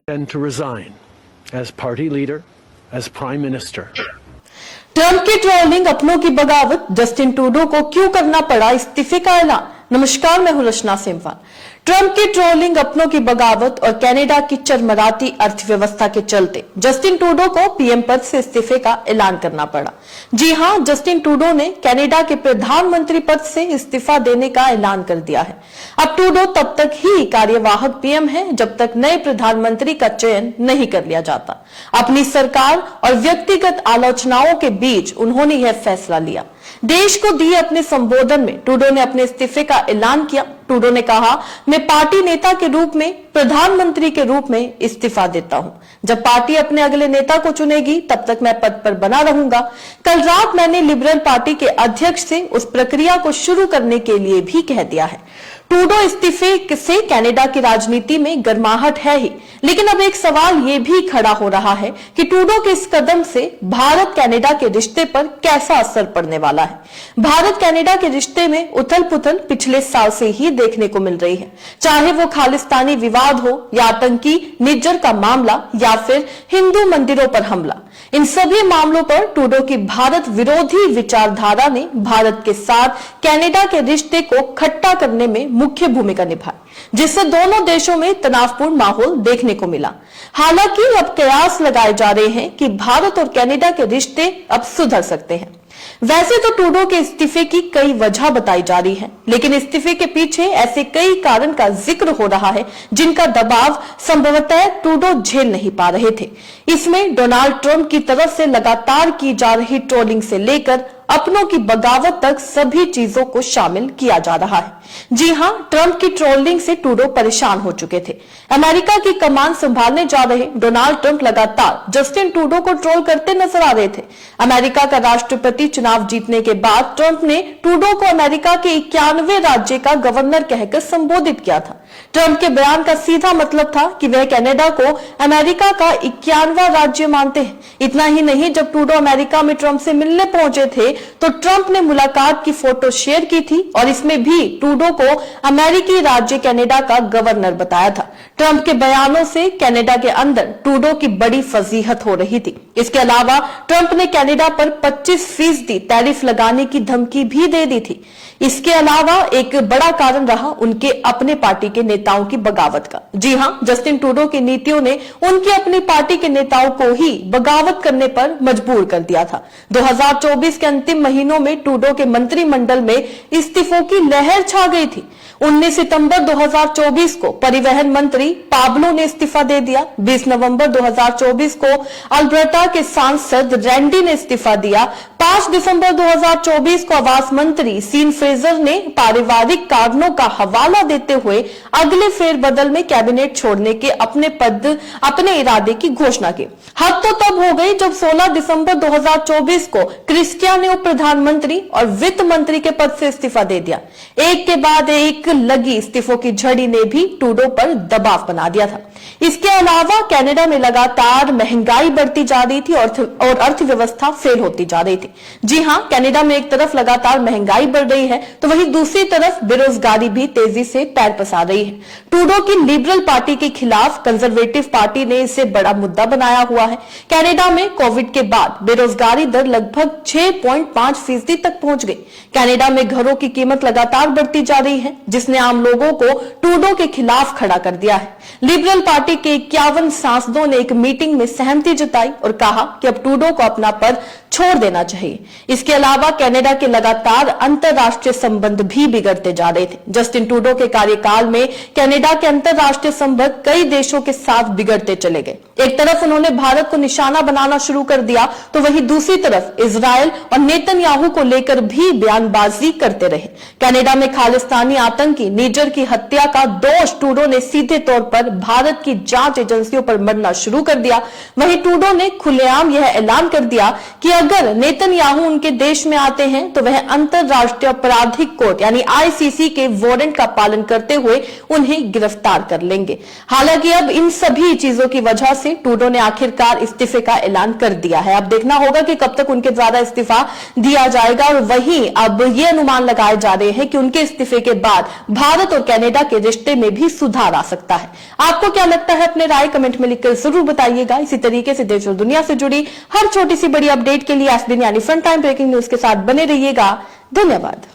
and to resign as party leader, as prime minister. Trump की trolling, अपनों की बगावत, जस्टिन ट्रूडो को क्यों करना पड़ा इस्तीफे का ऐलान। नमस्कार, मैं हूं रचना सेमवाल। ट्रंप की ट्रोलिंग, अपनों की बगावत और कनाडा की चरमराती अर्थव्यवस्था के चलते जस्टिन ट्रूडो को पीएम पद से इस्तीफे का ऐलान करना पड़ा। जी हां, जस्टिन ट्रूडो ने कनाडा के प्रधानमंत्री पद से इस्तीफा देने का ऐलान कर दिया है। अब ट्रूडो तब तक ही कार्यवाहक पीएम है जब तक नए प्रधानमंत्री का चयन नहीं कर लिया जाता। अपनी सरकार और व्यक्तिगत आलोचनाओं के बीच उन्होंने यह फैसला लिया। देश को दिए अपने संबोधन में ट्रूडो ने अपने इस्तीफे का ऐलान किया। ट्रूडो ने कहा, मैं पार्टी नेता के रूप में, प्रधानमंत्री के रूप में इस्तीफा देता हूं। जब पार्टी अपने अगले नेता को चुनेगी तब तक मैं पद पर बना रहूंगा। कल रात मैंने लिबरल पार्टी के अध्यक्ष से उस प्रक्रिया को शुरू करने के लिए भी कह दिया है। ट्रूडो इस्तीफे से कनाडा की राजनीति में गर्माहट है ही, लेकिन अब एक सवाल यह भी खड़ा हो रहा है कि ट्रूडो के इस कदम से भारत कनाडा के रिश्ते पर कैसा असर पड़ने वाला है। भारत कनाडा के रिश्ते में उथल पुथल पिछले साल से ही देखने को मिल रही है, चाहे वो खालिस्तानी विवाद हो या आतंकी निज्जर का मामला या फिर हिंदू मंदिरों पर हमला। इन सभी मामलों पर ट्रूडो की भारत विरोधी विचारधारा ने भारत के साथ कनाडा के रिश्ते को खट्टा करने में मुख्य भूमिका निभाई, जिससे दोनों देशों में तनावपूर्ण माहौल देखने को मिला। हालांकि अब कयास लगाए जा रहे हैं कि भारत और कनाडा के रिश्ते अब सुधर सकते हैं। वैसे तो ट्रूडो के इस्तीफे की कई वजह बताई जा रही है, लेकिन इस्तीफे के पीछे ऐसे कई कारण का जिक्र हो रहा है जिनका दबाव संभवतः ट्रूडो झेल नहीं पा रहे थे। इसमें डोनाल्ड ट्रंप की तरफ से लगातार की जा रही ट्रोलिंग से लेकर अपनों की बगावत तक सभी चीजों को शामिल किया जा रहा है। जी हां, ट्रंप की ट्रोलिंग से ट्रूडो परेशान हो चुके थे। अमेरिका की कमान संभालने जा रहे डोनाल्ड ट्रंप लगातार जस्टिन ट्रूडो को ट्रोल करते नजर आ रहे थे। अमेरिका का राष्ट्रपति चुनाव जीतने के बाद ट्रंप ने ट्रूडो को अमेरिका के 91वें राज्य का गवर्नर कहकर संबोधित किया था। ट्रंप के बयान का सीधा मतलब था कि वह कनाडा को अमेरिका का 91वां राज्य मानते हैं। इतना ही नहीं, जब ट्रूडो अमेरिका में ट्रंप से मिलने पहुंचे थे तो ट्रंप ने मुलाकात की फोटो शेयर की थी और इसमें भी ट्रूडो को अमेरिकी राज्य कनाडा का गवर्नर बताया था। ट्रंप के बयानों से कनाडा के अंदर ट्रूडो की बड़ी फजीहत हो रही थी। इसके अलावा ट्रंप ने कनाडा पर 25% टैरिफ लगाने की धमकी भी दे दी थी। इसके अलावा एक बड़ा कारण रहा उनके अपने पार्टी के नेताओं की बगावत का। जी हां, जस्टिन ट्रूडो की नीतियों ने उनकी अपनी पार्टी के नेताओं को ही बगावत करने पर मजबूर कर दिया था। 2024 के अंतिम महीनों में ट्रूडो के मंत्रिमंडल में इस्तीफों की लहर छा गई थी। 19 सितंबर 2024 को परिवहन मंत्री पाब्लो ने इस्तीफा दे दिया। 20 नवंबर 2024 को अल्बर्टा के सांसद रैंडी ने इस्तीफा दिया। 5 दिसंबर 2024 को आवास मंत्री सीन फ्रेजर ने पारिवारिक कारणों का हवाला देते हुए अगले फेरबदल में कैबिनेट छोड़ने के अपने इरादे की घोषणा की। हद तो तब हो गई जब 16 दिसंबर 2024 को क्रिस्टिया ने उप प्रधानमंत्री और वित्त मंत्री के पद से इस्तीफा दे दिया। एक के बाद एक लगी इस्तीफों की झड़ी ने भी ट्रूडो पर दबाव बना दिया था। इसके अलावा कनाडा में लगातार महंगाई बढ़ती जा रही थी और अर्थव्यवस्था फेल होती जा रही थी। जी हां, कनाडा में एक तरफ लगातार महंगाई बढ़ रही है तो वहीं दूसरी तरफ बेरोजगारी भी तेजी से पैर पसार रही है। ट्रूडो की लिबरल पार्टी के खिलाफ कंजर्वेटिव पार्टी ने इसे बड़ा मुद्दा बनाया हुआ है। कनाडा में कोविड के बाद बेरोजगारी दर लगभग 6.5% तक पहुंच गई। कनाडा में घरों की कीमत लगातार बढ़ती जा रही है, जिसने आम लोगों को ट्रूडो के खिलाफ खड़ा कर दिया है। लिबरल पार्टी के 51 सांसदों ने एक मीटिंग में सहमति जताई और कहा कि अब ट्रूडो को अपना पद छोड़ देना चाहिए। इसके अलावा कनाडा के लगातार अंतरराष्ट्रीय संबंध भी बिगड़ते जा रहे थे। जस्टिन ट्रूडो के कार्यकाल में कनाडा के अंतरराष्ट्रीय संबंध कई देशों के साथ बिगड़ते चले गए। एक तरफ उन्होंने भारत को निशाना बनाना शुरू कर दिया तो वहीं दूसरी तरफ इजरायल और नेतन्याहू को लेकर भी बयानबाजी करते रहे। कनाडा में खालिस्तानी आतंकी निज्जर की हत्या का दोष ट्रूडो ने सीधे तौर पर भारत की जांच एजेंसियों पर मढ़ना शुरू कर दिया। वहीं ट्रूडो ने खुलेआम यह ऐलान कर दिया कि अगर नेतन्याहू उनके देश में आते हैं तो वह अंतरराष्ट्रीय आपराधिक कोर्ट यानी आईसीसी के वारंट का पालन करते हुए उन्हें गिरफ्तार कर लेंगे। हालांकि अब इन सभी चीजों की वजह से ट्रूडो ने आखिरकार इस्तीफे का ऐलान कर दिया है। अब देखना होगा कि कब तक उनके द्वारा इस्तीफा दिया जाएगा और वहीं अब ये अनुमान लगाए जा रहे हैं कि उनके इस्तीफे के बाद भारत और कनाडा के रिश्ते में भी सुधार आ सकता है। आपको क्या लगता है? अपने राय कमेंट में लिखकर जरूर बताइएगा। इसी तरीके से देश और दुनिया से जुड़ी हर छोटी सी बड़ी अपडेट के लिए एसबीएन यानी फ्रंट टाइम ब्रेकिंग न्यूज के साथ बने रहिएगा। धन्यवाद।